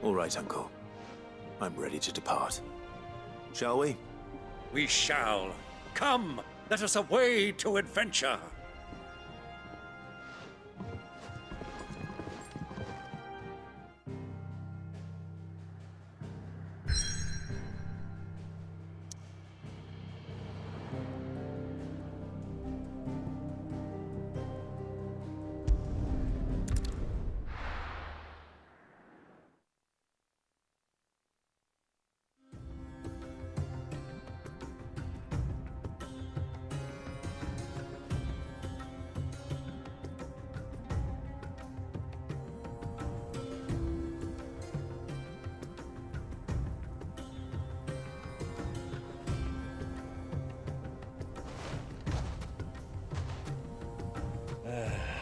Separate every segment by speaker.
Speaker 1: All right, Uncle. I'm ready to depart. Shall we?
Speaker 2: We shall. Come, let us away to adventure.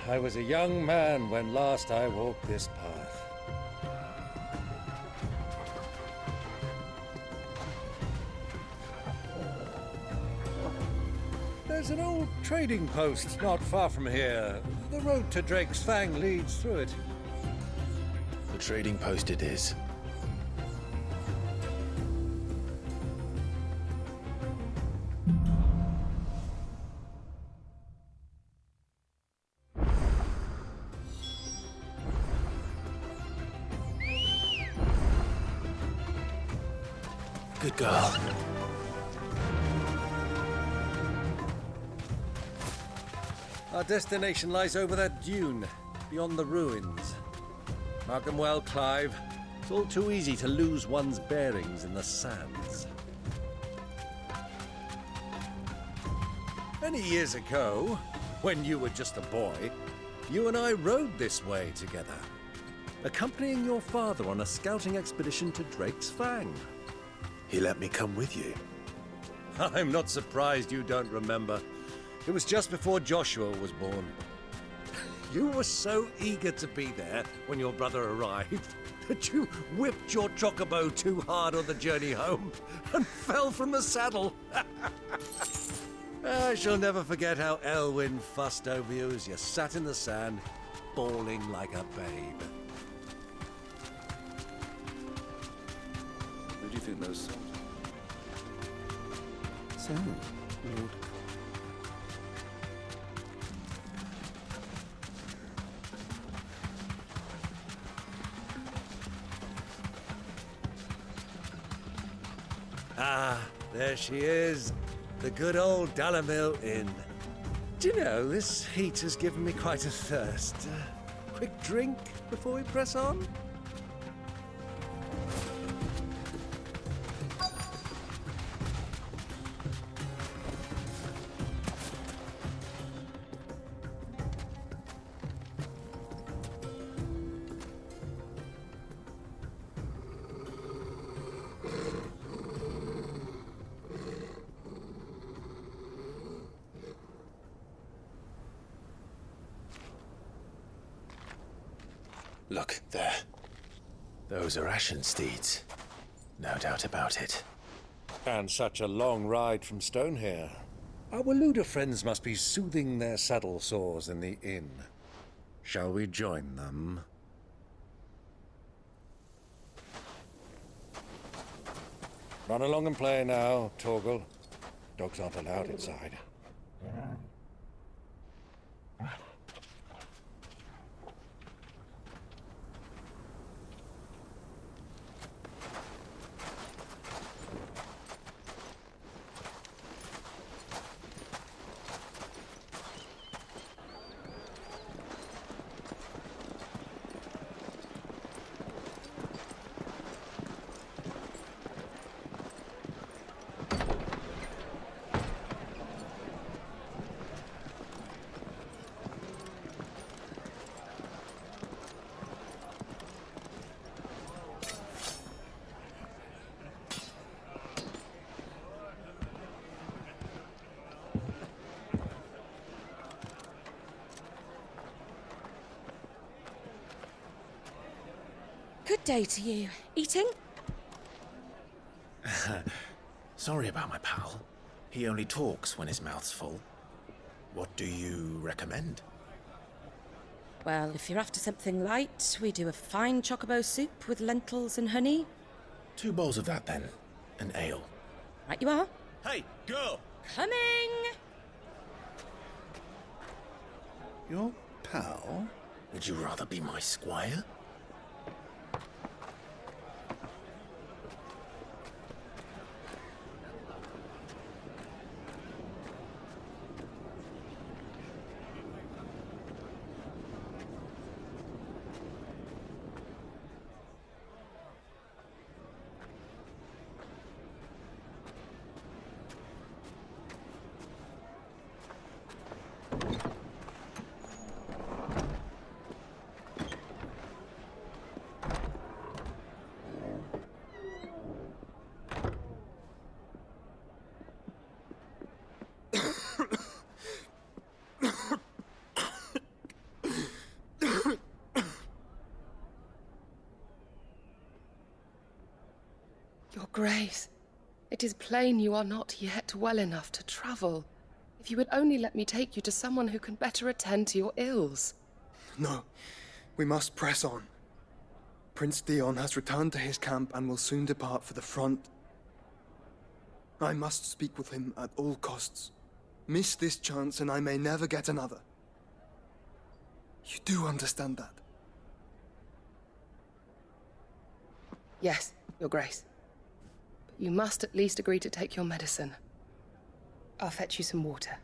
Speaker 2: I was a young man when last I walked this path. There's an old trading post not far from here. The road to Drake's Fang leads through it.
Speaker 1: The trading post it is. Good girl.
Speaker 2: Our destination lies over that dune, beyond the ruins. Mark them well, Clive. It's all too easy to lose one's bearings in the sands. Many years ago, when you were just a boy, you and I rode this way together, accompanying your father on a scouting expedition to Drake's Fang.
Speaker 1: He let me come with you.
Speaker 2: I'm not surprised you don't remember. It was just before Joshua was born. You were so eager to be there when your brother arrived that you whipped your chocobo too hard on the journey home and fell from the saddle. I shall never forget how Elwyn fussed over you as you sat in the sand, bawling like a babe.
Speaker 3: Where do you think those songs are?
Speaker 1: So, Lord.
Speaker 2: Ah, there she is. The good old Dalamil Inn. Do you know, this heat has given me quite a thirst. Quick drink before we press on?
Speaker 1: Look, there. Those are Ashen steeds. No doubt about it.
Speaker 2: And such a long ride from Stone here. Our Waluda friends must be soothing their saddle sores in the inn. Shall we join them? Run along and play now, Torgal. Dogs aren't allowed inside.
Speaker 4: Good day to you. Eating?
Speaker 1: Sorry about my pal. He only talks when his mouth's full. What do you recommend?
Speaker 4: Well, if you're after something light, we do a fine chocobo soup with lentils and honey.
Speaker 1: 2 bowls of that, then. An ale.
Speaker 4: Right you are.
Speaker 2: Hey, girl!
Speaker 4: Coming!
Speaker 1: Your pal? Would you rather be my squire?
Speaker 3: Your Grace, it is plain you are not yet well enough to travel. If you would only let me take you to someone who can better attend to your ills.
Speaker 5: No, we must press on. Prince Theon has returned to his camp and will soon depart for the front. I must speak with him at all costs. Miss this chance and I may never get another. You do understand that?
Speaker 3: Yes, Your Grace. But you must at least agree to take your medicine. I'll fetch you some water.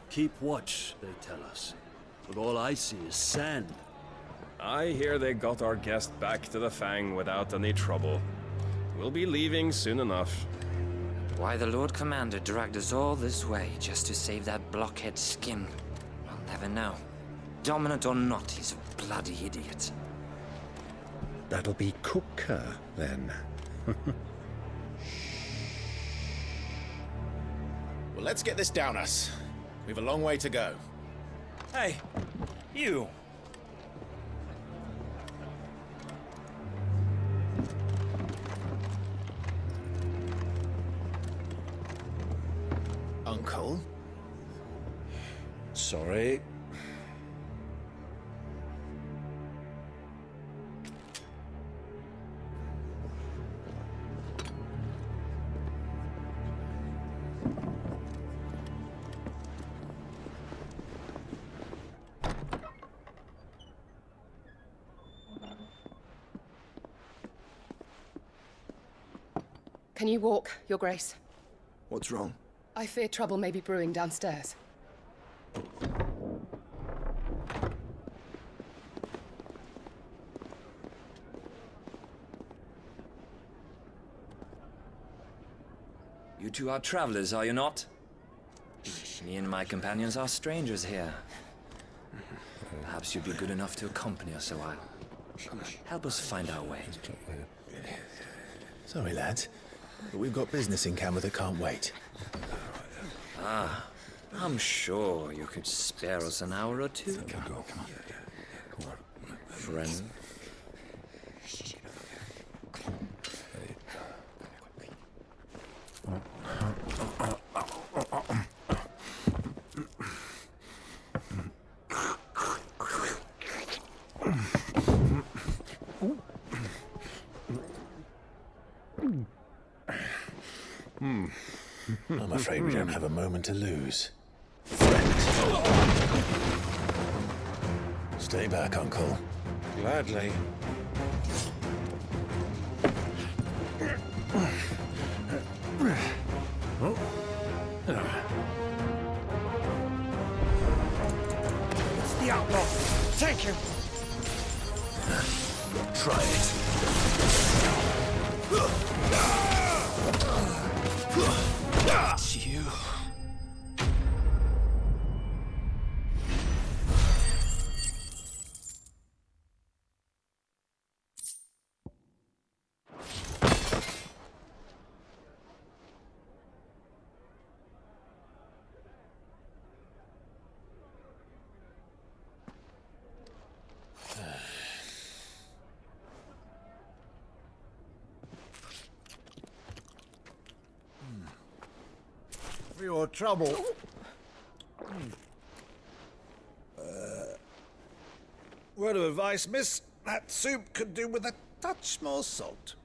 Speaker 2: Keep watch, they tell us. But all I see is sand.
Speaker 6: I hear they got our guest back to the Fang without any trouble. We'll be leaving soon enough.
Speaker 7: Why the Lord Commander dragged us all this way just to save that blockhead skin, we'll never know. Dominant or not, he's a bloody idiot.
Speaker 8: That'll be Cooker, then.
Speaker 1: Well, let's get this down us. We've a long way to go.
Speaker 9: Hey, you!
Speaker 1: Uncle?
Speaker 8: Sorry.
Speaker 3: Can you walk, Your Grace?
Speaker 5: What's wrong?
Speaker 3: I fear trouble may be brewing downstairs.
Speaker 7: You two are travelers, are you not? Me and my companions are strangers here. Perhaps you'd be good enough to accompany us a while. Help us find our way.
Speaker 1: Sorry, lads, but we've got business in camera that can't wait.
Speaker 7: Ah, I'm sure you could spare us an hour or two. Friend.
Speaker 1: I'm afraid we don't have a moment to lose. Stay back, Uncle.
Speaker 8: Gladly.
Speaker 2: the outlaw. Take him.
Speaker 1: Try it. It's you.
Speaker 2: For your trouble. Word of advice, miss. That soup could do with a touch more salt.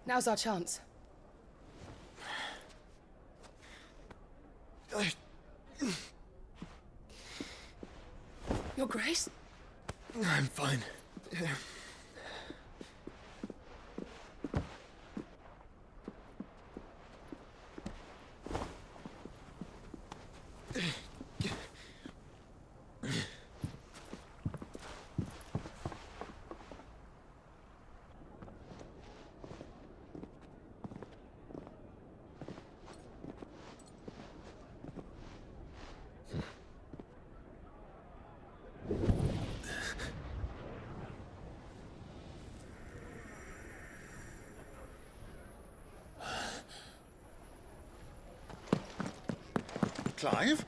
Speaker 3: Now's our chance. Your Grace?
Speaker 5: I'm fine.
Speaker 2: Clive?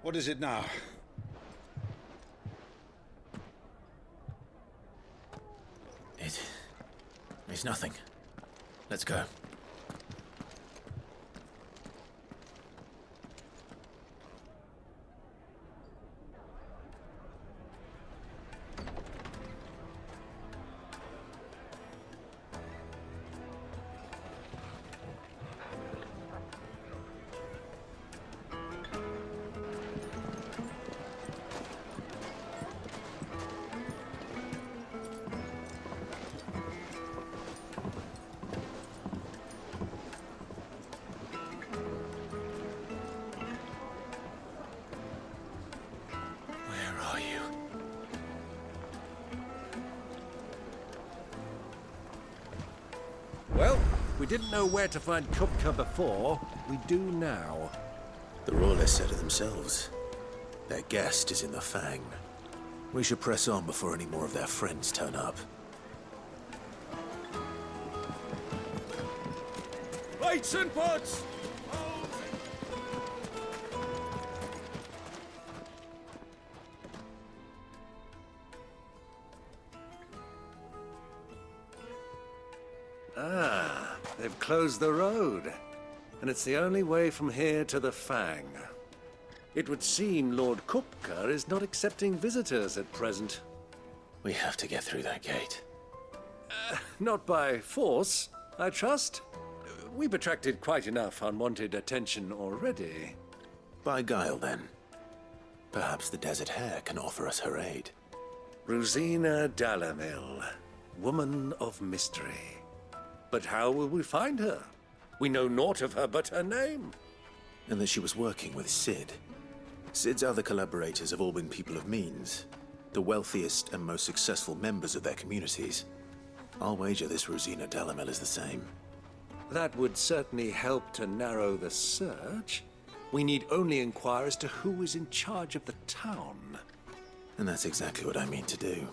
Speaker 2: What is it now?
Speaker 1: It's nothing. Let's go.
Speaker 2: Well, we didn't know where to find Kupka before. We do now.
Speaker 1: The royalists said it themselves. Their guest is in the Fang. We should press on before any more of their friends turn up.
Speaker 2: Lights and pots! Ah, they've closed the road. And it's the only way from here to the Fang. It would seem Lord Kupka is not accepting visitors at present.
Speaker 1: We have to get through that gate.
Speaker 2: Not by force, I trust. We've attracted quite enough unwanted attention already.
Speaker 1: By guile, then. Perhaps the Desert Hare can offer us her aid.
Speaker 2: Rosina Dalamil, woman of mystery. But how will we find her? We know naught of her but her name.
Speaker 1: And that she was working with Sid. Sid's other collaborators have all been people of means, the wealthiest and most successful members of their communities. I'll wager this Rosina Dalamil is the same.
Speaker 2: That would certainly help to narrow the search. We need only inquire as to who is in charge of the town.
Speaker 1: And that's exactly what I mean to do.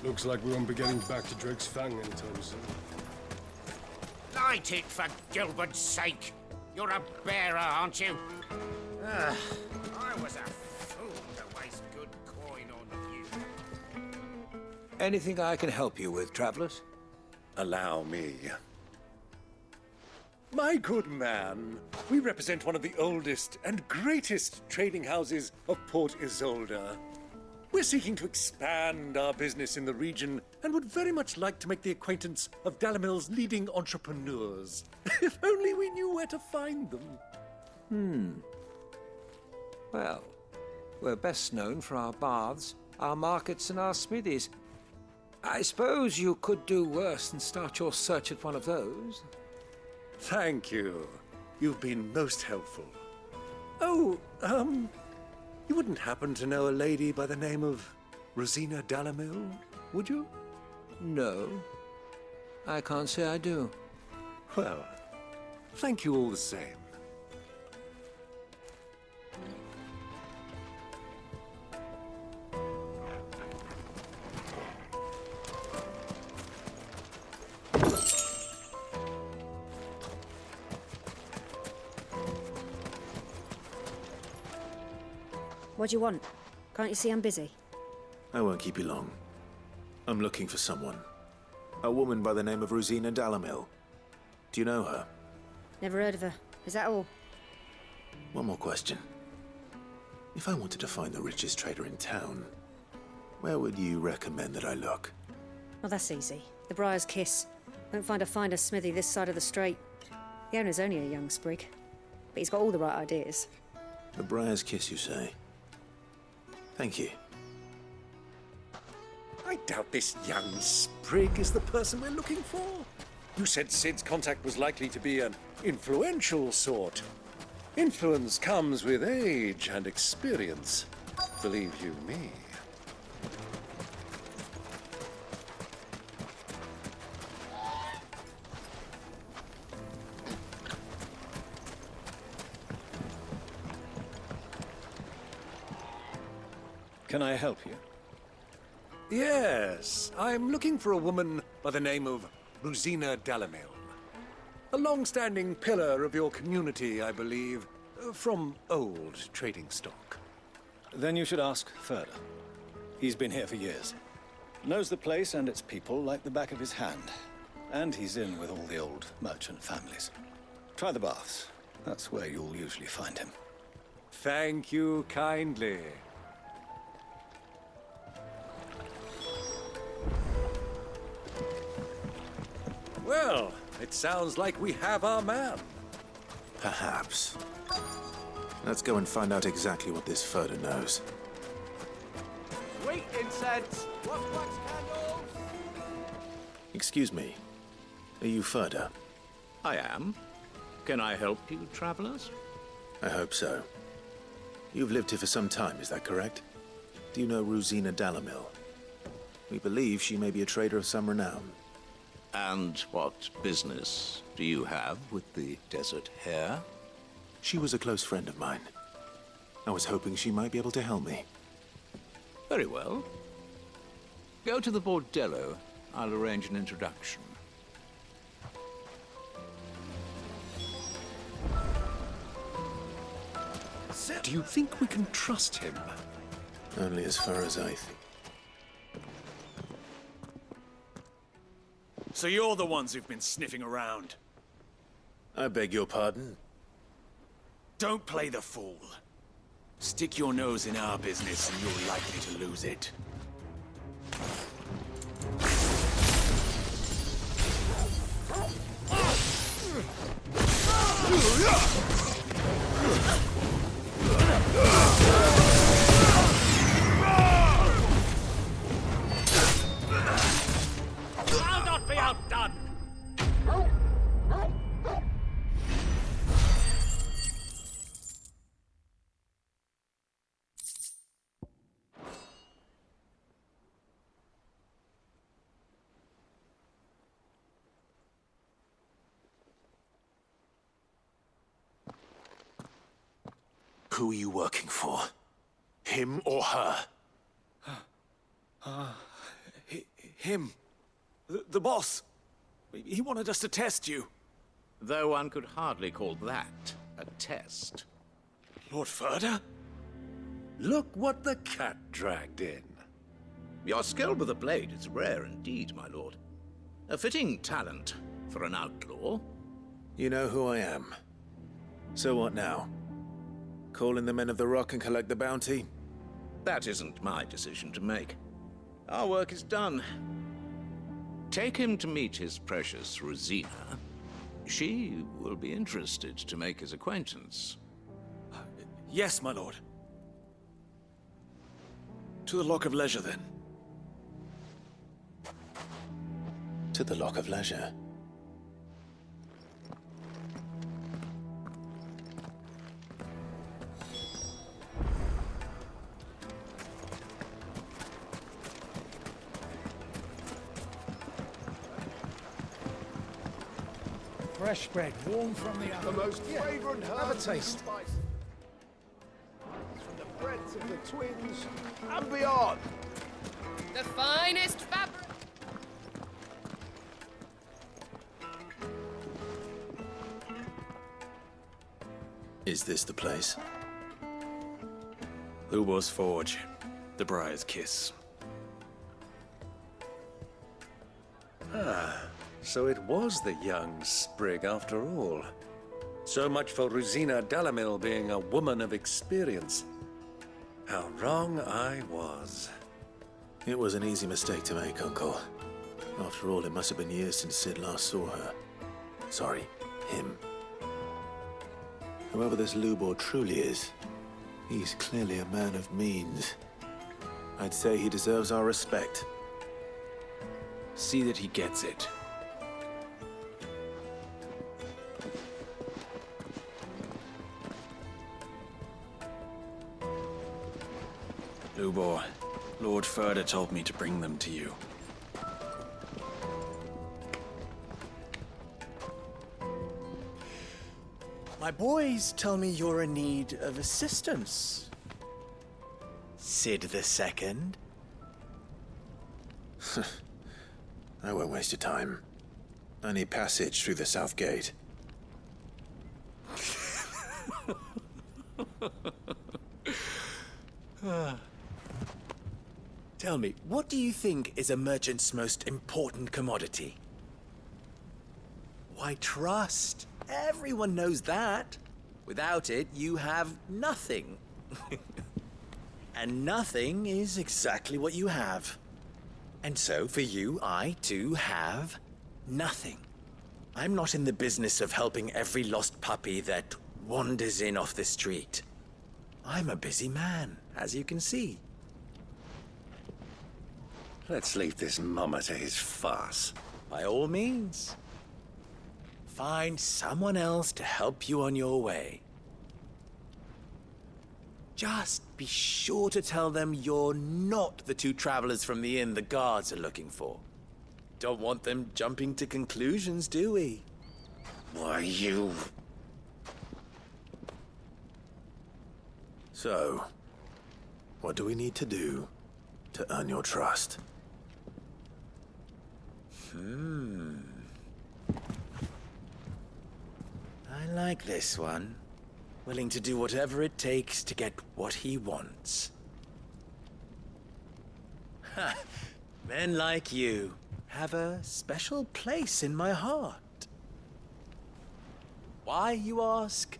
Speaker 10: Looks like we won't be getting back to Drake's Fang anytime soon.
Speaker 11: Light it, for Gilbert's sake! You're a bearer, aren't you? I was a fool to waste good coin on you.
Speaker 12: Anything I can help you with, travelers?
Speaker 2: Allow me. My good man, we represent one of the oldest and greatest trading houses of Port Isolde. We're seeking to expand our business in the region and would very much like to make the acquaintance of Dalimil's leading entrepreneurs. If only we knew where to find them.
Speaker 12: Well, we're best known for our baths, our markets, and our smithies. I suppose you could do worse than start your search at one of those.
Speaker 2: Thank you. You've been most helpful. Oh, you wouldn't happen to know a lady by the name of Rosina Dalimil, would you?
Speaker 12: No, I can't say I do.
Speaker 2: Well, thank you all the same.
Speaker 13: What do you want? Can't you see I'm busy?
Speaker 1: I won't keep you long. I'm looking for someone. A woman by the name of Rosina Dalimil. Do you know her?
Speaker 13: Never heard of her. Is that all?
Speaker 1: One more question. If I wanted to find the richest trader in town, where would you recommend that I look?
Speaker 13: Well, that's easy. The Briar's Kiss. Won't find a finer smithy this side of the strait. The owner's only a young sprig, but he's got all the right ideas.
Speaker 1: The Briar's Kiss, you say? Thank you.
Speaker 2: I doubt this young sprig is the person we're looking for. You said Sid's contact was likely to be an influential sort. Influence comes with age and experience, believe you me.
Speaker 14: Can I help you?
Speaker 2: Yes, I'm looking for a woman by the name of Rosina Dalimil. A long-standing pillar of your community, I believe, from old trading stock.
Speaker 14: Then you should ask further. He's been here for years. Knows the place and its people like the back of his hand. And he's in with all the old merchant families. Try the baths. That's where you'll usually find him.
Speaker 2: Thank you kindly. Well, it sounds like we have our man.
Speaker 1: Perhaps. Let's go and find out exactly what this Furder knows.
Speaker 11: Sweet incense! Wax candles!
Speaker 1: Excuse me. Are you Furder?
Speaker 15: I am. Can I help you, travelers?
Speaker 1: I hope so. You've lived here for some time, is that correct? Do you know Rosina Dalimil? We believe she may be a trader of some renown.
Speaker 15: And what business do you have with the desert hare?
Speaker 1: She was a close friend of mine. I was hoping she might be able to help me.
Speaker 15: Very well. Go to the bordello. I'll arrange an introduction.
Speaker 2: Do you think we can trust him?
Speaker 1: Only as far as I think.
Speaker 9: So you're the ones who've been sniffing around?
Speaker 1: I beg your pardon?
Speaker 9: Don't play the fool. Stick your nose in our business and you're likely to lose it.
Speaker 11: I'll not
Speaker 1: Who are you working for? Him or her?
Speaker 9: Him. The boss. He wanted us to test you.
Speaker 15: Though one could hardly call that a test.
Speaker 9: Lord Ferda?
Speaker 2: Look what the cat dragged in.
Speaker 15: Your skill with the blade is rare indeed, my lord. A fitting talent for an outlaw.
Speaker 1: You know who I am. So what now? Call in the Men of the Rock and collect the bounty?
Speaker 15: That isn't my decision to make. Our work is done. Take him to meet his precious Rosina. She will be interested to make his acquaintance.
Speaker 9: Yes, my lord. To the Lock of Leisure, then.
Speaker 1: To the Lock of Leisure.
Speaker 12: Fresh bread, warm from the oven.
Speaker 10: The most fragrant herb.
Speaker 12: Have a taste.
Speaker 10: From the breadth of the twins and beyond.
Speaker 3: The finest fabric.
Speaker 1: Is this the place?
Speaker 9: Lubor's Forge. The Briar's Kiss.
Speaker 2: So it was the young sprig after all. So much for Rosina Dalamil being a woman of experience. How wrong I was.
Speaker 1: It was an easy mistake to make, Uncle. After all, it must have been years since Sid last saw her. Sorry, him. Whoever this Любор truly is, he's clearly a man of means. I'd say he deserves our respect.
Speaker 9: See that he gets it. Любор, Lord Ferda told me to bring them to you.
Speaker 16: My boys tell me you're in need of assistance. Sid the Second?
Speaker 1: I won't waste your time. I need passage through the south gate.
Speaker 16: Tell me, what do you think is a merchant's most important commodity? Why, trust. Everyone knows that. Without it, you have nothing. And nothing is exactly what you have. And so, for you, I, too, have nothing. I'm not in the business of helping every lost puppy that wanders in off the street. I'm a busy man, as you can see.
Speaker 2: Let's leave this mummer to his farce.
Speaker 16: By all means. Find someone else to help you on your way. Just be sure to tell them you're not the two travelers from the inn the guards are looking for. Don't want them jumping to conclusions, do we?
Speaker 2: Why, you...
Speaker 1: So, what do we need to do to earn your trust?
Speaker 16: I like this one. Willing to do whatever it takes to get what he wants. Ha! Men like you have a special place in my heart. Why, you ask?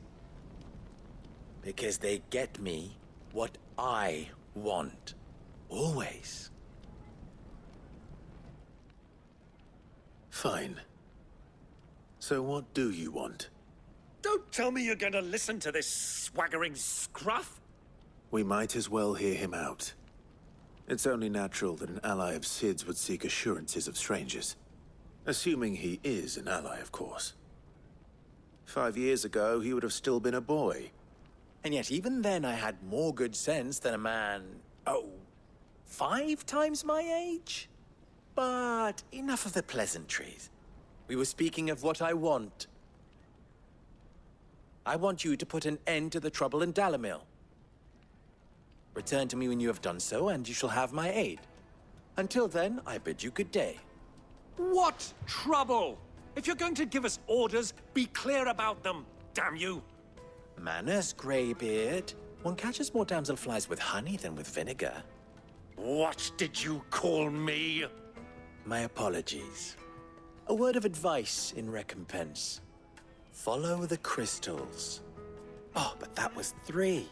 Speaker 16: Because they get me what I want. Always.
Speaker 1: Fine. So what do you want?
Speaker 2: Don't tell me you're going to listen to this swaggering scruff!
Speaker 1: We might as well hear him out. It's only natural that an ally of Sid's would seek assurances of strangers. Assuming he is an ally, of course. 5 years ago, he would have still been a boy.
Speaker 16: And yet even then I had more good sense than a man, 5 times my age? But enough of the pleasantries. We were speaking of what I want. I want you to put an end to the trouble in Dalamil. Return to me when you have done so, and you shall have my aid. Until then, I bid you good day.
Speaker 12: What trouble? If you're going to give us orders, be clear about them, damn you!
Speaker 16: Manners, Greybeard. One catches more damselflies with honey than with vinegar.
Speaker 2: What did you call me?
Speaker 16: My apologies. A word of advice in recompense. Follow the crystals. Oh, but that was 3.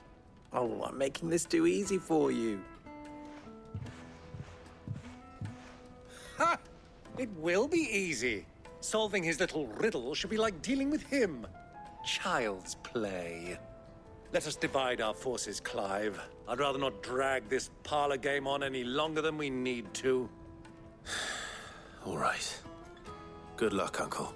Speaker 16: Oh, I'm making this too easy for you.
Speaker 2: Ha! It will be easy. Solving his little riddle should be like dealing with him. Child's play. Let us divide our forces, Clive. I'd rather not drag this parlor game on any longer than we need to.
Speaker 1: All right. Good luck, Uncle.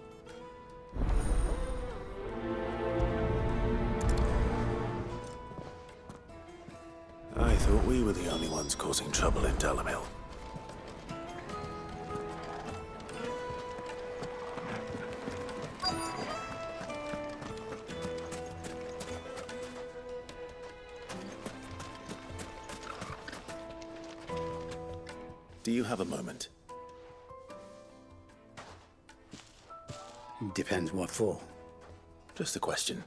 Speaker 1: I thought we were the only ones causing trouble in Dальмекия. Do you have a moment?
Speaker 17: Depends what for.
Speaker 1: Just a question.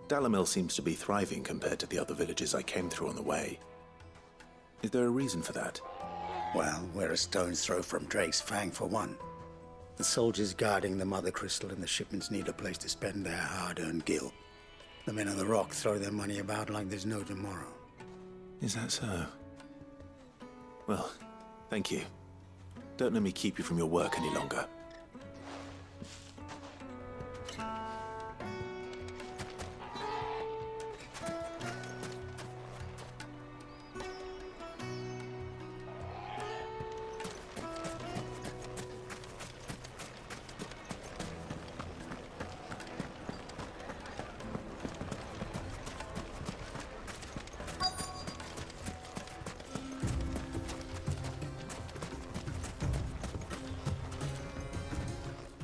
Speaker 1: Dальмекия seems to be thriving compared to the other villages I came through on the way. Is there a reason for that?
Speaker 17: Well, we're a stone's throw from Drake's Fang, for one. The soldiers guarding the Mother Crystal and the shipments need a place to spend their hard-earned gil. The men on the rock throw their money about like there's no tomorrow.
Speaker 1: Is that so? Well, thank you. Don't let me keep you from your work any longer.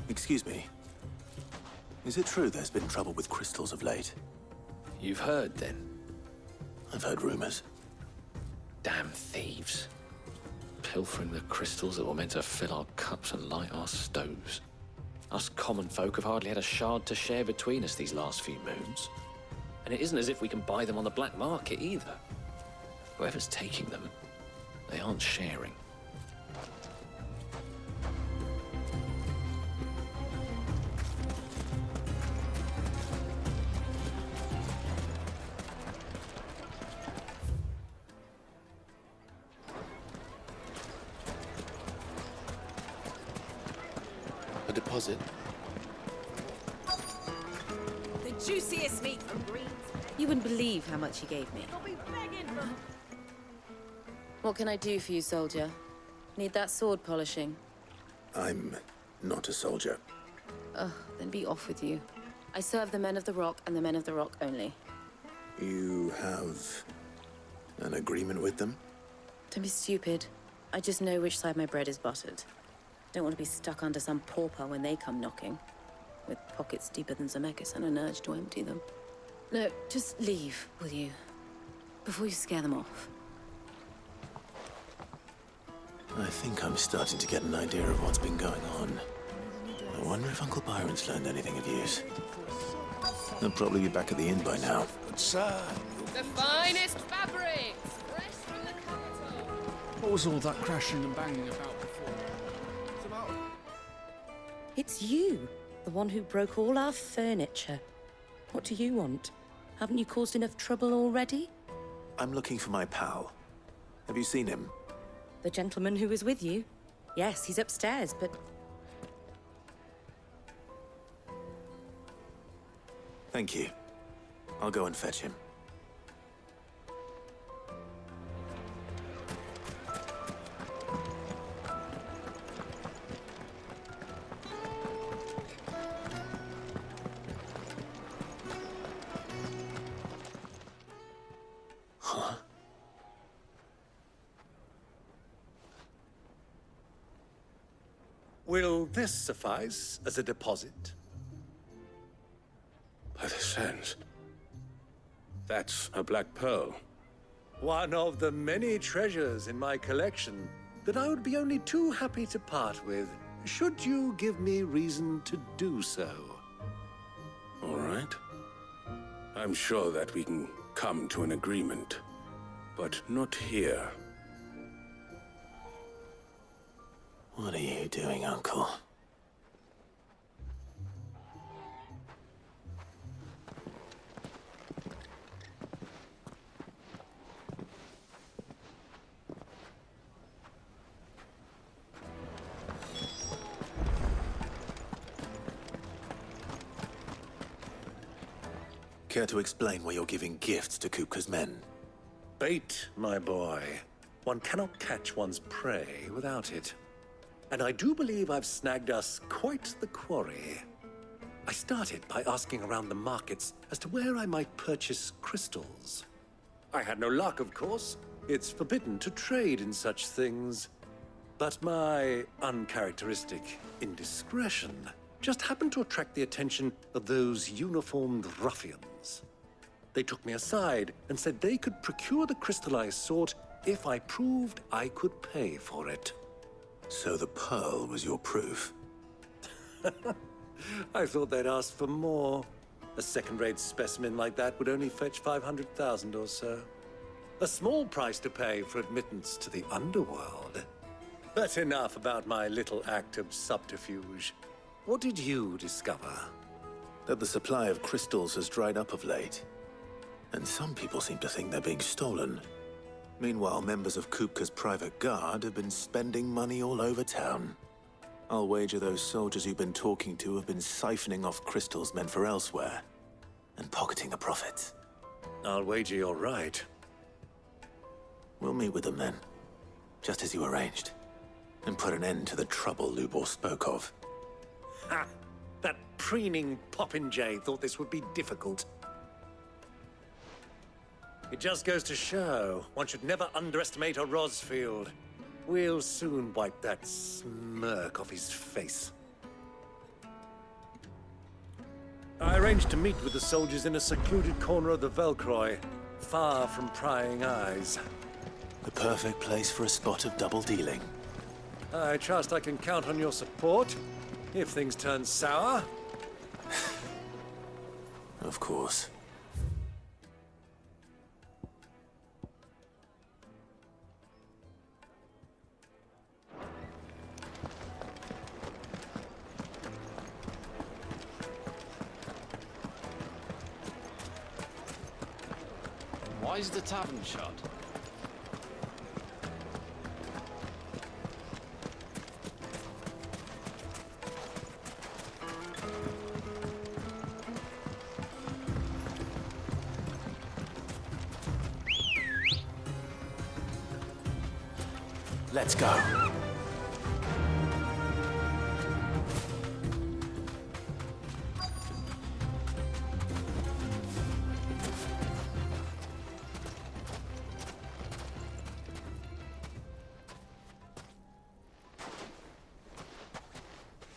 Speaker 1: Excuse me. Is it true there's been trouble with crystals of late?
Speaker 18: You've heard, then?
Speaker 1: I've heard rumors.
Speaker 18: Damn thieves. Pilfering the crystals that were meant to fill our cups and light our stoves. Us common folk have hardly had a shard to share between us these last few moons. And it isn't as if we can buy them on the black market either. Whoever's taking them, they aren't sharing. A deposit.
Speaker 4: The juiciest meat from Greens. You wouldn't believe how much he gave me. I'll be begging for... What can I do for you, soldier? Need that sword polishing?
Speaker 1: I'm not a soldier.
Speaker 4: Oh, then be off with you. I serve the men of the Rock and the men of the Rock only.
Speaker 1: You have an agreement with them?
Speaker 4: Don't be stupid. I just know which side my bread is buttered. Don't want to be stuck under some pauper when they come knocking. With pockets deeper than Zemeckis and an urge to empty them. No, just leave, will you? Before you scare them off.
Speaker 1: I think I'm starting to get an idea of what's been going on. I wonder if Uncle Byron's learned anything of use. They'll probably be back at the inn by now.
Speaker 11: But sir...
Speaker 3: The finest fabrics! Fresh from the capital!
Speaker 9: What was all that crashing and banging about before?
Speaker 4: It's you, the one who broke all our furniture. What do you want? Haven't you caused enough trouble already?
Speaker 1: I'm looking for my pal. Have you seen him?
Speaker 4: The gentleman who was with you? Yes, he's upstairs, but...
Speaker 1: Thank you. I'll go and fetch him. Huh?
Speaker 2: Will this suffice as a deposit?
Speaker 10: By the sands. That's a black pearl.
Speaker 2: One of the many treasures in my collection that I would be only too happy to part with, should you give me reason to do so.
Speaker 10: All right. I'm sure that we can come to an agreement, but not here.
Speaker 1: What are you doing, Uncle? Care to explain why you're giving gifts to Kupka's men?
Speaker 2: Bait, my boy. One cannot catch one's prey without it. And I do believe I've snagged us quite the quarry. I started by asking around the markets as to where I might purchase crystals. I had no luck, of course. It's forbidden to trade in such things. But my uncharacteristic indiscretion just happened to attract the attention of those uniformed ruffians. They took me aside and said they could procure the crystal I sought if I proved I could pay for it.
Speaker 1: So the pearl was your proof?
Speaker 2: I thought they'd ask for more. A second-rate specimen like that would only fetch 500,000 or so. A small price to pay for admittance to the underworld. But enough about my little act of subterfuge. What did you discover?
Speaker 1: That the supply of crystals has dried up of late. And some people seem to think they're being stolen. Meanwhile, members of Kupka's private guard have been spending money all over town. I'll wager those soldiers you've been talking to have been siphoning off crystals meant for elsewhere, and pocketing the profits.
Speaker 2: I'll wager you're right.
Speaker 1: We'll meet with them then, just as you arranged, and put an end to the trouble Любор spoke of.
Speaker 2: Ha! That preening popinjay thought this would be difficult. It just goes to show, one should never underestimate a Rosfield. We'll soon wipe that smirk off his face. I arranged to meet with the soldiers in a secluded corner of the Velkruai, far from prying eyes.
Speaker 1: The perfect place for a spot of double dealing.
Speaker 2: I trust I can count on your support, if things turn sour.
Speaker 1: Of course.
Speaker 18: Why is the tavern shut?
Speaker 1: Let's go.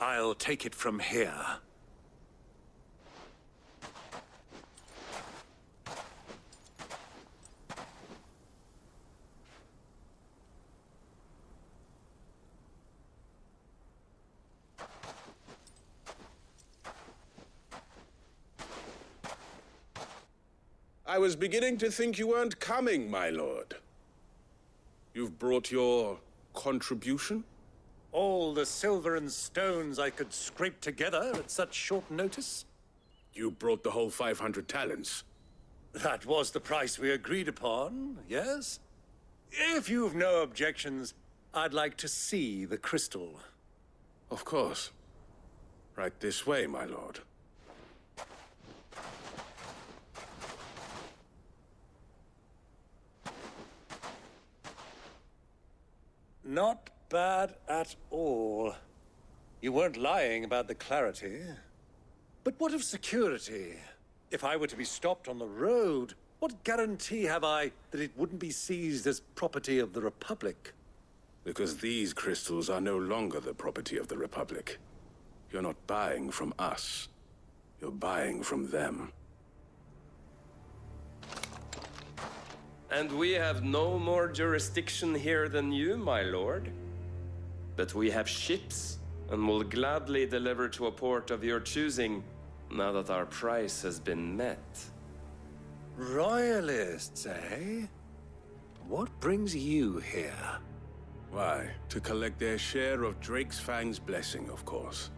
Speaker 2: I'll take it from here.
Speaker 10: I was beginning to think you weren't coming, my lord. You've brought your contribution?
Speaker 2: All the silver and stones I could scrape together at such short notice?
Speaker 10: You brought the whole 500 talents.
Speaker 2: That was the price we agreed upon, yes? If you've no objections, I'd like to see the crystal.
Speaker 10: Of course. Right this way, my lord.
Speaker 2: Not bad at all. You weren't lying about the clarity. But what of security? If I were to be stopped on the road, what guarantee have I that it wouldn't be seized as property of the Republic?
Speaker 10: Because these crystals are no longer the property of the Republic. You're not buying from us. You're buying from them.
Speaker 6: And we have no more jurisdiction here than you, my lord. But we have ships, and will gladly deliver to a port of your choosing, now that our price has been met.
Speaker 2: Royalists, eh? What brings you here?
Speaker 10: Why, to collect their share of Drake's Fang's blessing, of course.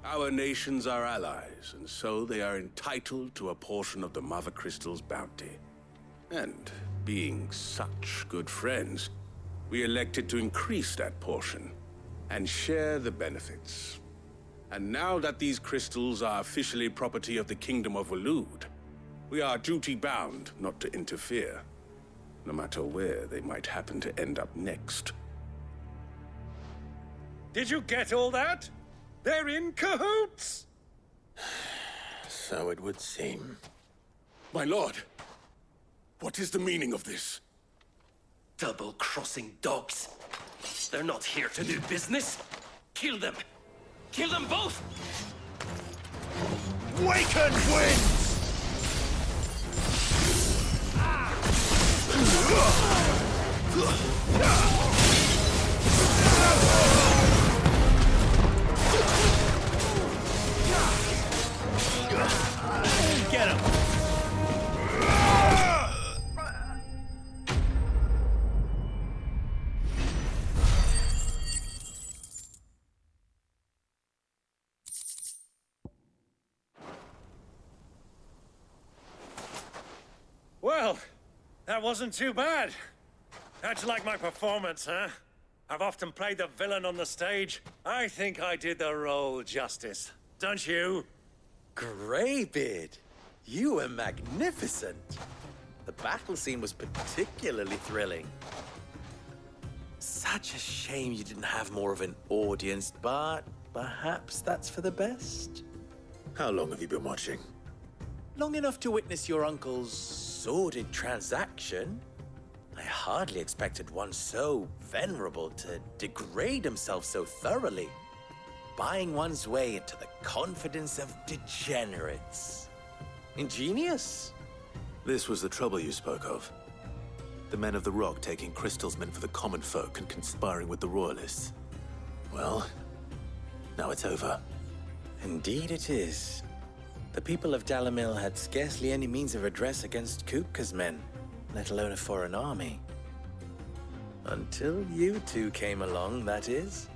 Speaker 10: Our nations are allies, and so they are entitled to a portion of the Mother Crystal's bounty. And, being such good friends, we elected to increase that portion and share the benefits. And now that these crystals are officially property of the Kingdom of Waloed, we are duty-bound not to interfere, no matter where they might happen to end up next.
Speaker 2: Did you get all that? They're in cahoots!
Speaker 1: So it would seem.
Speaker 10: My lord, what is the meaning of this?
Speaker 19: Double-crossing dogs. They're not here to do business. Kill them. Kill them both!
Speaker 2: Waken winds! Get him! Well, that wasn't too bad. How'd you like my performance, huh? I've often played the villain on the stage. I think I did the role justice. Don't you?
Speaker 16: Greybeard, you were magnificent. The battle scene was particularly thrilling. Such a shame you didn't have more of an audience, but perhaps that's for the best.
Speaker 1: How long have you been watching?
Speaker 16: Long enough to witness your uncle's sordid transaction. I hardly expected one so venerable to degrade himself so thoroughly, buying one's way into the confidence of degenerates. Ingenious.
Speaker 1: This was the trouble you spoke of. The men of the Rock taking crystals meant for the common folk and conspiring with the Royalists. Well, now it's over.
Speaker 16: Indeed it is. The people of Dalamil had scarcely any means of redress against Kupka's men, let alone a foreign army. Until you two came along, that is.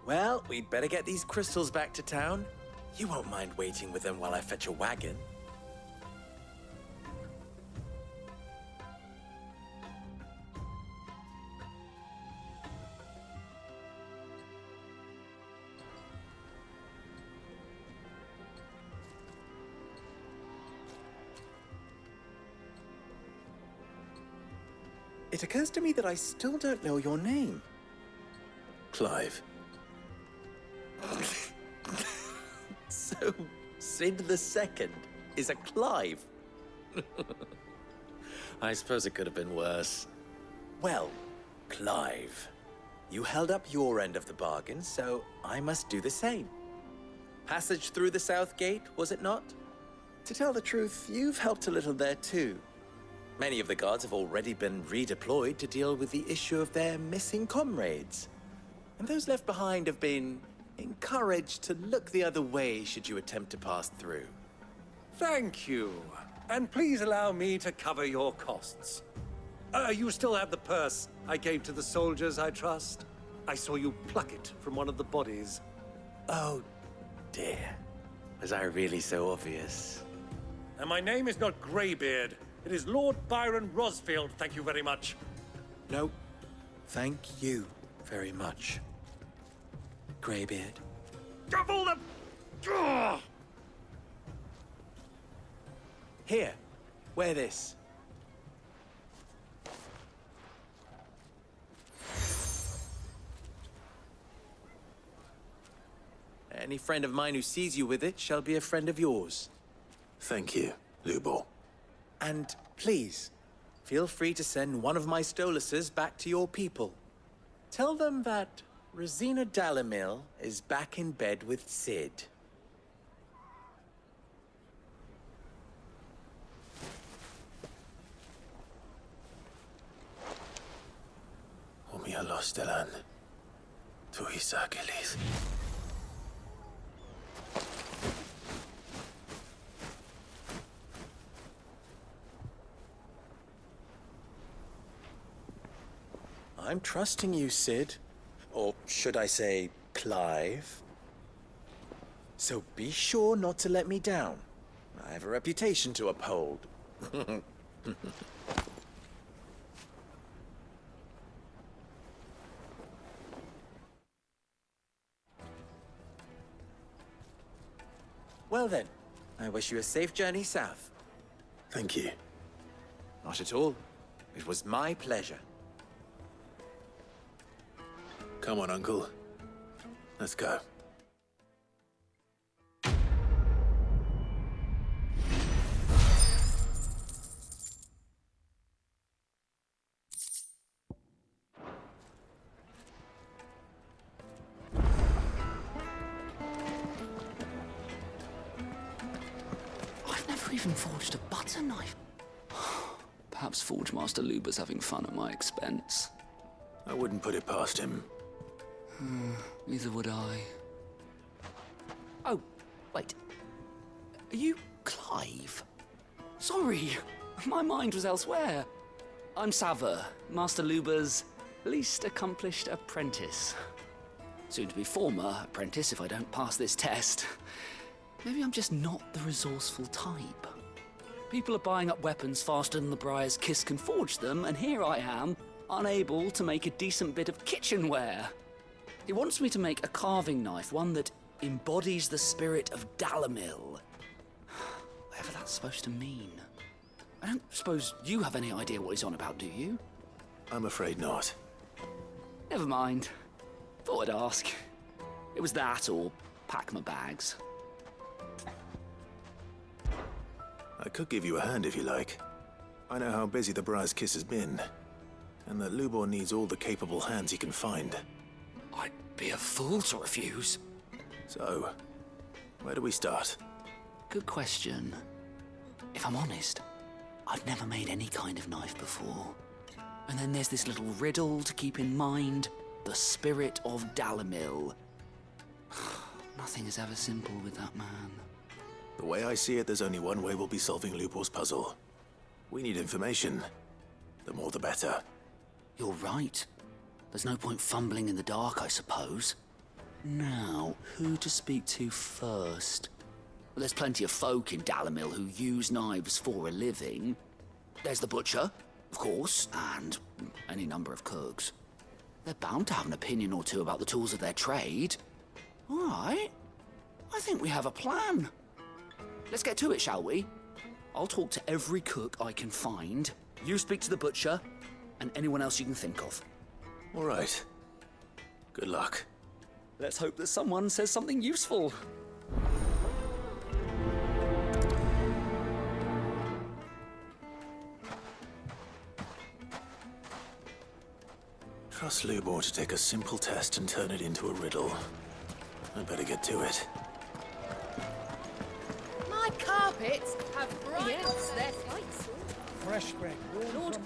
Speaker 16: Well, we'd better get these crystals back to town. You won't mind waiting with them while I fetch a wagon. It occurs to me that I still don't know your name.
Speaker 1: Clive.
Speaker 16: So, Sid the Second is a Clive? I suppose it could have been worse. Well, Clive, you held up your end of the bargain, so I must do the same. Passage through the South Gate, was it not? To tell the truth, you've helped a little there too. Many of the guards have already been redeployed to deal with the issue of their missing comrades. And those left behind have been encouraged to look the other way should you attempt to pass through.
Speaker 2: Thank you. And please allow me to cover your costs. You still have the purse I gave to the soldiers, I trust? I saw you pluck it from one of the bodies.
Speaker 16: Oh, dear. Was I really so obvious?
Speaker 2: And my name is not Greybeard. It is Lord Byron Rosfield, thank you very much.
Speaker 16: No, thank you very much, Greybeard.
Speaker 2: Double the... Ugh!
Speaker 16: Here, wear this. Any friend of mine who sees you with it shall be a friend of yours.
Speaker 1: Thank you, Любор.
Speaker 16: And please, feel free to send one of my Stoluses back to your people. Tell them that Rosina Dalamil is back in bed with Sid.
Speaker 1: Omia lostelan. Tuisa Gelith.
Speaker 16: I'm trusting you, Sid. Or should I say, Clive? So be sure not to let me down. I have a reputation to uphold. Well then, I wish you a safe journey south.
Speaker 1: Thank you.
Speaker 16: Not at all. It was my pleasure.
Speaker 1: Come on, Uncle. Let's go.
Speaker 20: I've never even forged a butter knife. Perhaps Forge Master Luber's having fun at my expense.
Speaker 1: I wouldn't put it past him.
Speaker 20: Neither would I. Oh, wait. Are you Clive? Sorry, my mind was elsewhere. I'm Sava, Master Luber's least accomplished apprentice. Soon to be former apprentice if I don't pass this test. Maybe I'm just not the resourceful type. People are buying up weapons faster than the Briar's Kiss can forge them, and here I am, unable to make a decent bit of kitchenware. He wants me to make a carving knife, one that embodies the spirit of Dalamil. Whatever that's supposed to mean. I don't suppose you have any idea what he's on about, do you?
Speaker 1: I'm afraid not.
Speaker 20: Never mind. Thought I'd ask. It was that or pack my bags.
Speaker 1: I could give you a hand if you like. I know how busy the Briar's Kiss has been, and that Любор needs all the capable hands he can find.
Speaker 20: I'd be a fool to refuse.
Speaker 1: So, where do we start?
Speaker 20: Good question. If I'm honest, I've never made any kind of knife before. And then there's this little riddle to keep in mind. The spirit of Dalamil. Nothing is ever simple with that man.
Speaker 1: The way I see it, there's only one way we'll be solving Lubor's puzzle. We need information. The more the better.
Speaker 20: You're right. There's no point fumbling in the dark, I suppose. Now, who to speak to first? Well, there's plenty of folk in Dalamil who use knives for a living. There's the butcher, of course, and any number of cooks. They're bound to have an opinion or two about the tools of their trade. All right. I think we have a plan. Let's get to it, shall we? I'll talk to every cook I can find. You speak to the butcher, and anyone else you can think of.
Speaker 1: All right. Good luck.
Speaker 20: Let's hope that someone says something useful.
Speaker 1: Trust Любор to take a simple test and turn it into a riddle. I'd better get to it.
Speaker 3: My carpets have bright they're
Speaker 12: Fresh bread.
Speaker 4: Lord.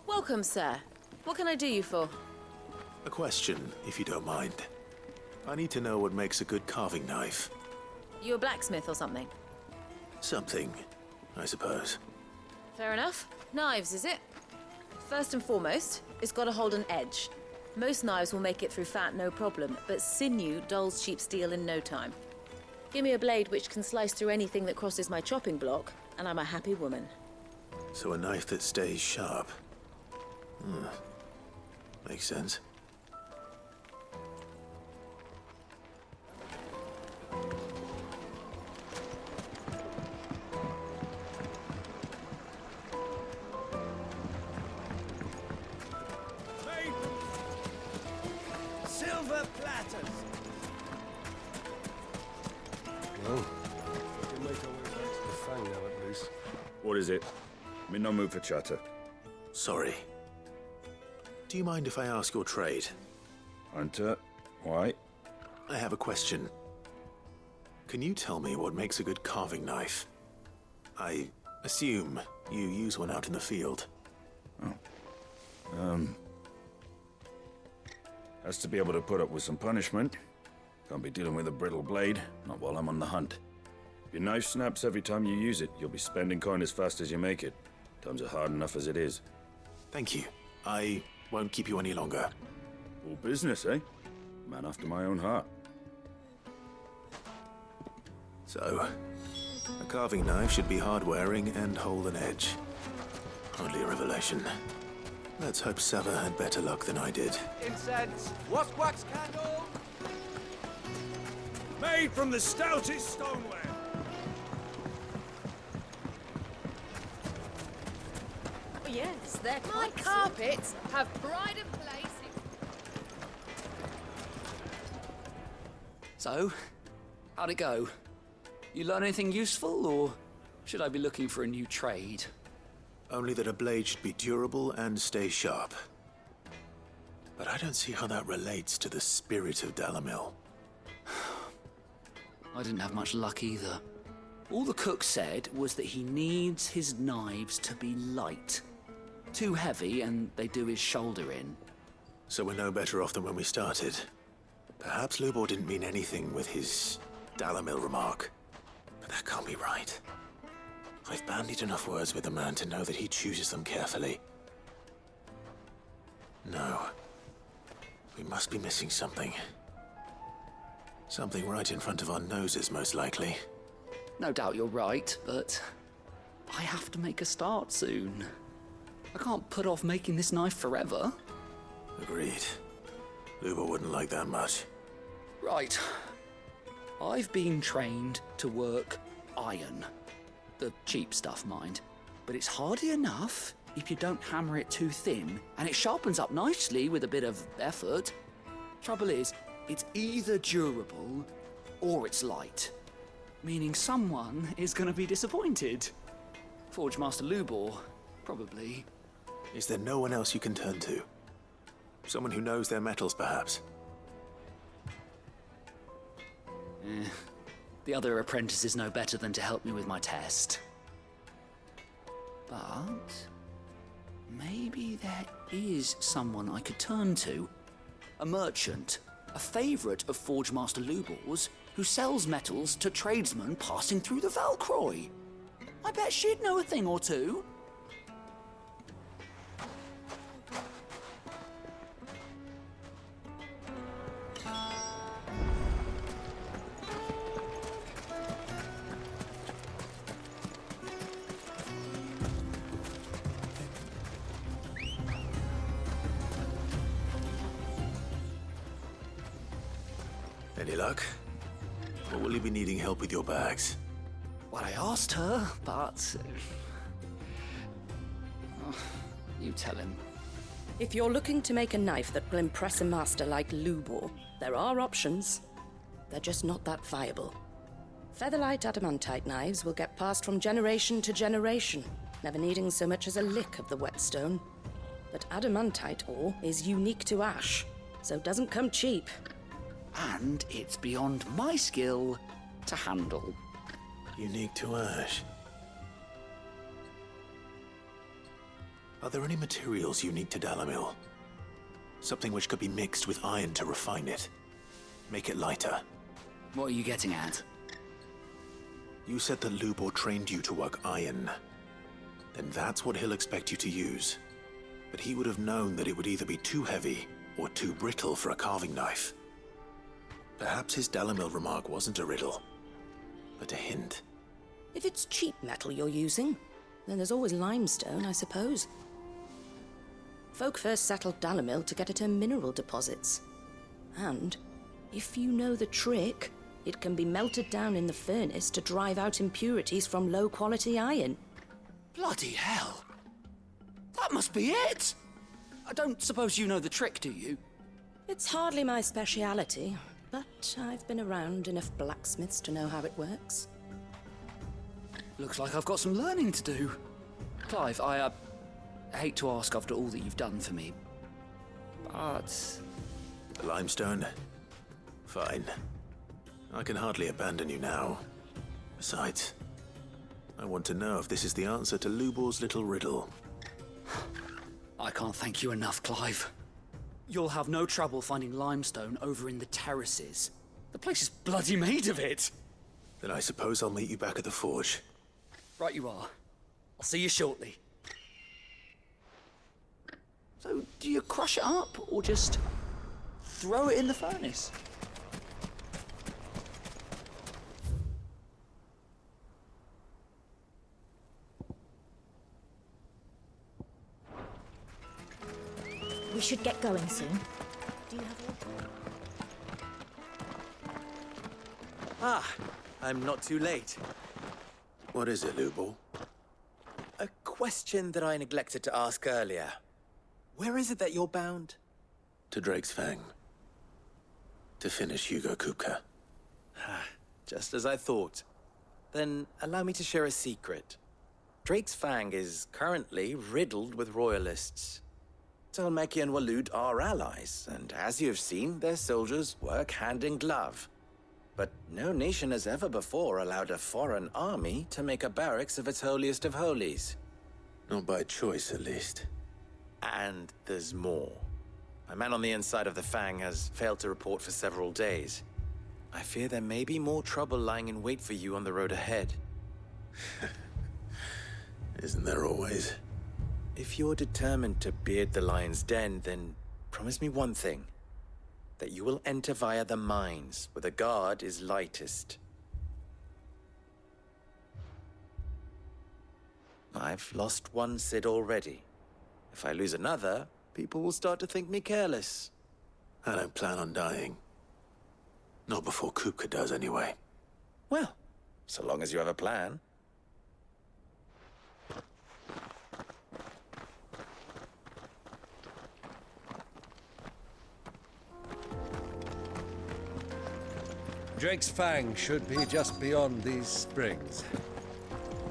Speaker 4: Welcome, sir. What can I do you for?
Speaker 1: A question, if you don't mind. I need to know what makes a good carving knife.
Speaker 4: You a blacksmith or something?
Speaker 1: Something, I suppose.
Speaker 4: Fair enough. Knives, is it? First and foremost, it's got to hold an edge. Most knives will make it through fat, no problem, but sinew dulls cheap steel in no time. Give me a blade which can slice through anything that crosses my chopping block, and I'm a happy woman.
Speaker 1: So a knife that stays sharp. Makes sense.
Speaker 2: Silver platters!
Speaker 8: Well, we can make our way back to the Fang now, at least.
Speaker 21: What is it? I'm in no mood for chatter.
Speaker 1: Sorry. Do you mind if I ask your trade?
Speaker 21: Hunter, why?
Speaker 1: I have a question. Can you tell me what makes a good carving knife? I assume you use one out in the field.
Speaker 21: Has to be able to put up with some punishment. Can't be dealing with a brittle blade, not while I'm on the hunt. If your knife snaps every time you use it, you'll be spending coin as fast as you make it. Times are hard enough as it is.
Speaker 1: Thank you. I won't keep you any longer.
Speaker 21: All business, eh? Man after my own heart.
Speaker 1: So, a carving knife should be hard-wearing and hold an edge. Hardly a revelation. Let's hope Sava had better luck than I did.
Speaker 2: Incense! Wax candle!
Speaker 21: Made from the stoutest stoneware!
Speaker 3: Oh, yes, they're my carpets have pride of place.
Speaker 20: So, how'd it go? You learn anything useful, or should I be looking for a new trade?
Speaker 1: Only that a blade should be durable and stay sharp. But I don't see how that relates to the spirit of Dalamil.
Speaker 20: I didn't have much luck either. All the cook said was that he needs his knives to be light. Too heavy and they do his shoulder in.
Speaker 1: So we're no better off than when we started. Perhaps Любор didn't mean anything with his Dalamil remark. But that can't be right. I've bandied enough words with the man to know that he chooses them carefully. No. We must be missing something. Something right in front of our noses, most likely.
Speaker 20: No doubt you're right, but I have to make a start soon. I can't put off making this knife forever.
Speaker 1: Agreed. Любор wouldn't like that much.
Speaker 20: Right. I've been trained to work iron. The cheap stuff, mind. But it's hardy enough if you don't hammer it too thin, and it sharpens up nicely with a bit of effort. Trouble is, it's either durable or it's light. Meaning someone is going to be disappointed. Forge Master Любор, probably.
Speaker 1: Is there no one else you can turn to? Someone who knows their metals, perhaps?
Speaker 20: The other apprentices know better than to help me with my test. But maybe there is someone I could turn to. A merchant, a favourite of Forge Master Люbor's, who sells metals to tradesmen passing through the Velkrua. I bet she'd know a thing or two.
Speaker 1: Any luck? Or will you be needing help with your bags?
Speaker 20: Well, I asked her, but... you tell him.
Speaker 22: If you're looking to make a knife that will impress a master like Любор, there are options. They're just not that viable. Featherlight adamantite knives will get passed from generation to generation, never needing so much as a lick of the whetstone. But adamantite ore is unique to ash, so it doesn't come cheap.
Speaker 20: And it's beyond my skill to handle.
Speaker 1: Unique to ash. Are there any materials unique to Dalamil? Something which could be mixed with iron to refine it. Make it lighter.
Speaker 20: What are you getting at?
Speaker 1: You said that Любор trained you to work iron. Then that's what he'll expect you to use. But he would have known that it would either be too heavy or too brittle for a carving knife. Perhaps his Dalamil remark wasn't a riddle, but a hint.
Speaker 22: If it's cheap metal you're using, then there's always limestone, I suppose. Folk first settled Dalamil to get at her mineral deposits. And, if you know the trick, it can be melted down in the furnace to drive out impurities from low-quality iron.
Speaker 20: Bloody hell! That must be it! I don't suppose you know the trick, do you?
Speaker 22: It's hardly my speciality, but I've been around enough blacksmiths to know how it works.
Speaker 20: Looks like I've got some learning to do. Clive, I hate to ask after all that you've done for me,
Speaker 22: But...
Speaker 1: The limestone? Fine. I can hardly abandon you now. Besides, I want to know if this is the answer to Lubor's little riddle.
Speaker 20: I can't thank you enough, Clive. You'll have no trouble finding limestone over in the terraces. The place is bloody made of it.
Speaker 1: Then I suppose I'll meet you back at the forge.
Speaker 20: Right you are. I'll see you shortly. So, do you crush it up, or just throw it in the furnace?
Speaker 5: We should get going soon. Do you have water?
Speaker 16: Ah, I'm not too late.
Speaker 1: What is it, Любор?
Speaker 16: A question that I neglected to ask earlier. Where is it that you're bound?
Speaker 1: To Drake's Fang. To finish Hugo Kupka.
Speaker 16: Just as I thought. Then allow me to share a secret. Drake's Fang is currently riddled with royalists. Dальмекия and Walud are allies, and as you have seen, their soldiers work hand in glove. But no nation has ever before allowed a foreign army to make a barracks of its holiest of holies.
Speaker 1: Not by choice, at least.
Speaker 16: And there's more. A man on the inside of the Fang has failed to report for several days. I fear there may be more trouble lying in wait for you on the road ahead.
Speaker 1: Isn't there always?
Speaker 16: If you're determined to beard the lion's den, then promise me one thing. That you will enter via the mines, where the guard is lightest. I've lost one Cid already. If I lose another, people will start to think me careless.
Speaker 1: I don't plan on dying. Not before Kupka does, anyway.
Speaker 16: Well, so long as you have a plan.
Speaker 2: Drake's Fang should be just beyond these springs.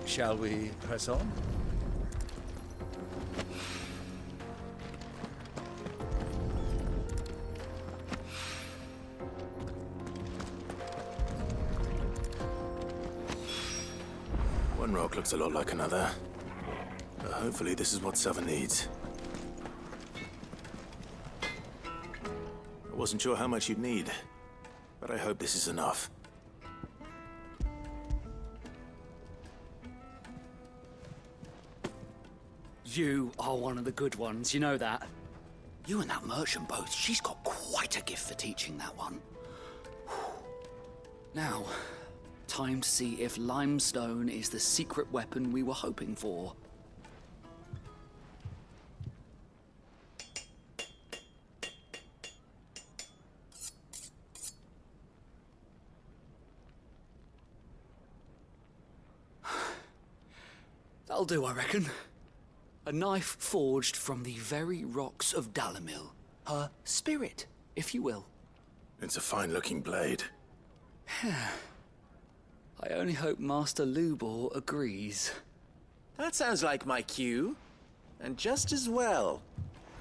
Speaker 2: Shall we press on?
Speaker 1: One rock looks a lot like another. But hopefully this is what Southern needs. I wasn't sure how much you'd need, but I hope this is enough.
Speaker 20: You are one of the good ones, you know that. You and that merchant both, she's got quite a gift for teaching that one. Now, time to see if limestone is the secret weapon we were hoping for. That'll do, I reckon. A knife forged from the very rocks of Dalimil. Her spirit, if you will.
Speaker 1: It's a fine-looking blade.
Speaker 20: I only hope Master Любор agrees.
Speaker 16: That sounds like my cue. And just as well.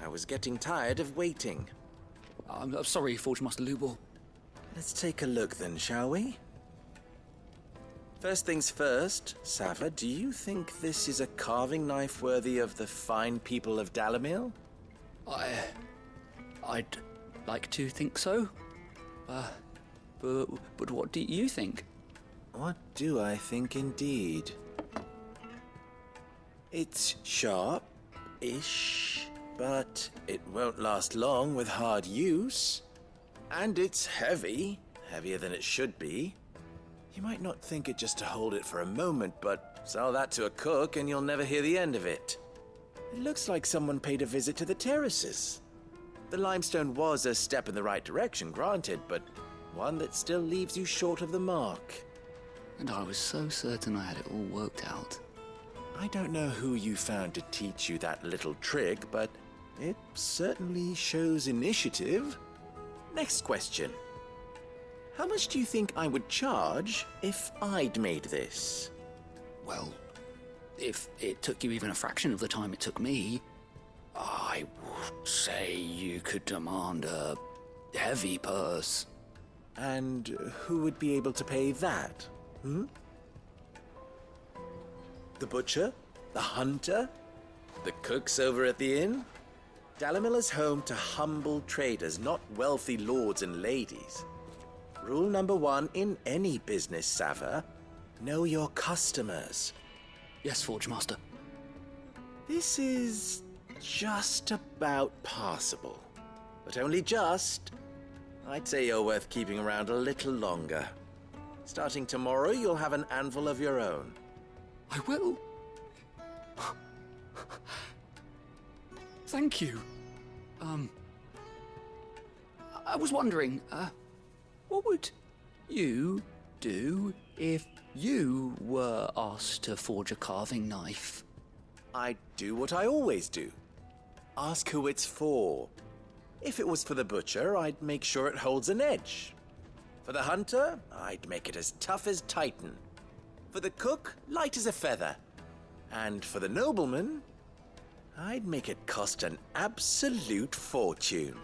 Speaker 16: I was getting tired of waiting.
Speaker 20: I'm sorry, Forge Master Любор.
Speaker 16: Let's take a look then, shall we? First things first, Sava, do you think this is a carving knife worthy of the fine people of Dalimil?
Speaker 20: I'd like to think so. But what do you think?
Speaker 16: What do I think indeed? It's sharp-ish, but it won't last long with hard use. And it's heavy, heavier than it should be. You might not think it just to hold it for a moment, but sell that to a cook and you'll never hear the end of it. It looks like someone paid a visit to the terraces. The limestone was a step in the right direction, granted, but one that still leaves you short of the mark.
Speaker 20: And I was so certain I had it all worked out.
Speaker 16: I don't know who you found to teach you that little trick, but it certainly shows initiative. Next question. How much do you think I would charge if I'd made this?
Speaker 20: Well, if it took you even a fraction of the time it took me, I would say you could demand a heavy purse.
Speaker 16: And who would be able to pay that? Hmm? The butcher? The hunter? The cooks over at the inn? Dalimil is home to humble traders, not wealthy lords and ladies. Rule number 1 in any business, Sava: know your customers.
Speaker 20: Yes, Forge Master.
Speaker 16: This is just about passable. But only just. I'd say you're worth keeping around a little longer. Starting tomorrow, you'll have an anvil of your own.
Speaker 20: I will. Thank you. I was wondering, what would you do if you were asked to forge a carving knife?
Speaker 16: I'd do what I always do. Ask who it's for. If it was for the butcher, I'd make sure it holds an edge. For the hunter, I'd make it as tough as Titan. For the cook, light as a feather. And for the nobleman, I'd make it cost an absolute fortune.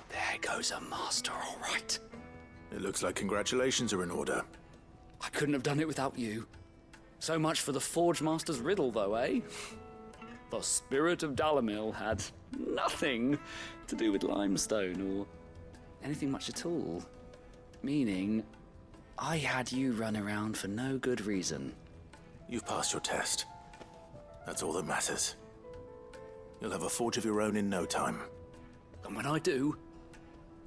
Speaker 20: There goes a master, all right.
Speaker 1: It looks like congratulations are in order.
Speaker 20: I couldn't have done it without you. So much for the Forge Master's riddle, though, eh? The spirit of Dalimil had nothing to do with limestone or anything much at all. Meaning, I had you run around for no good reason.
Speaker 1: You've passed your test. That's all that matters. You'll have a forge of your own in no time.
Speaker 20: And when I do,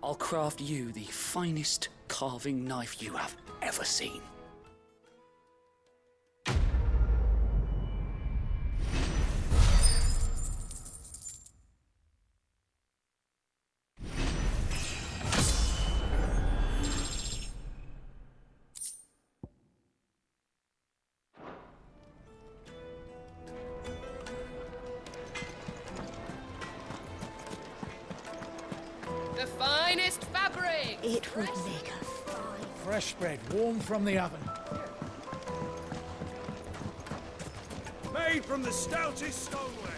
Speaker 20: I'll craft you the finest carving knife you have ever seen.
Speaker 3: The finest fabric!
Speaker 5: It would make a fine...
Speaker 7: Fresh bread, warm from the oven.
Speaker 10: Made from the stoutest stoneware.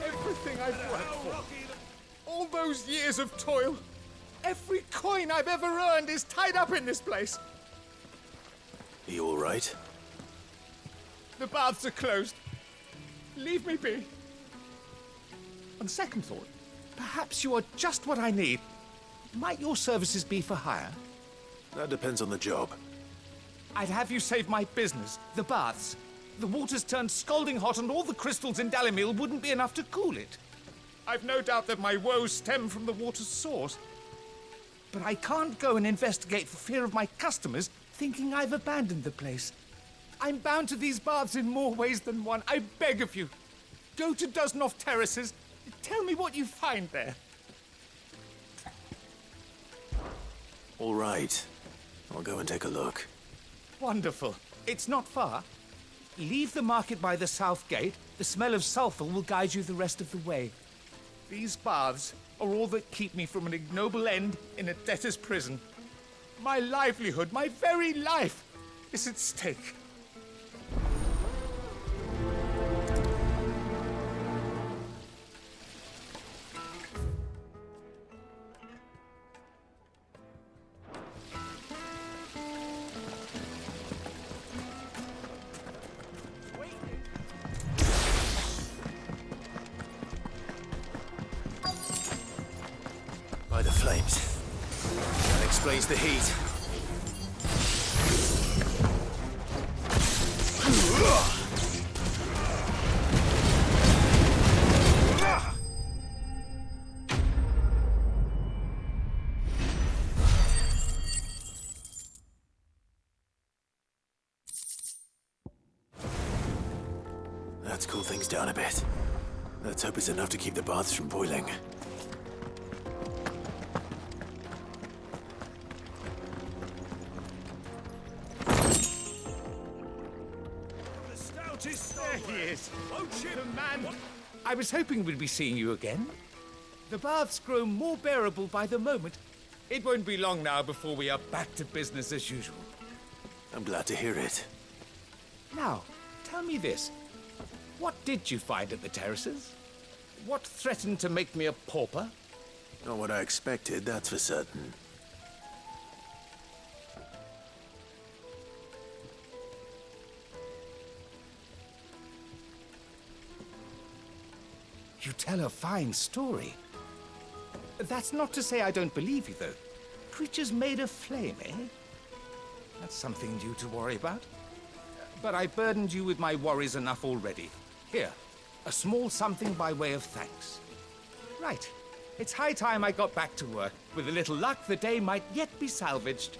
Speaker 7: Everything I've worked for. All those years of toil. Every coin I've ever earned is tied up in this place.
Speaker 1: Are you all right?
Speaker 7: The baths are closed. Leave me be. On second thought, perhaps you are just what I need. Might your services be for hire?
Speaker 1: That depends on the job.
Speaker 7: I'd have you save my business, the baths. The water's turned scalding hot and all the crystals in Dalimil wouldn't be enough to cool it. I've no doubt that my woes stem from the water's source. But I can't go and investigate for fear of my customers thinking I've abandoned the place. I'm bound to these baths in more ways than one. I beg of you. Go to Dusnoff Terraces. Tell me what you find there.
Speaker 1: All right. I'll go and take a look.
Speaker 7: Wonderful. It's not far. Leave the market by the south gate. The smell of sulfur will guide you the rest of the way. These baths are all that keep me from an ignoble end in a debtor's prison. My livelihood, my very life, is at stake.
Speaker 1: By the flames. That explains the heat. Let's cool things down a bit. Let's hope it's enough to keep the baths from boiling.
Speaker 7: There he is. The man. I was hoping we'd be seeing you again. The baths grow more bearable by the moment. It won't be long now before we are back to business as usual.
Speaker 1: I'm glad to hear it.
Speaker 7: Now, tell me this. What did you find at the terraces? What threatened to make me a pauper?
Speaker 1: Not what I expected, that's for certain.
Speaker 7: You tell a fine story. That's not to say I don't believe you, though. Creatures made of flame, eh? That's something new to worry about. But I burdened you with my worries enough already. Here, a small something by way of thanks. Right. It's high time I got back to work. With a little luck, the day might yet be salvaged.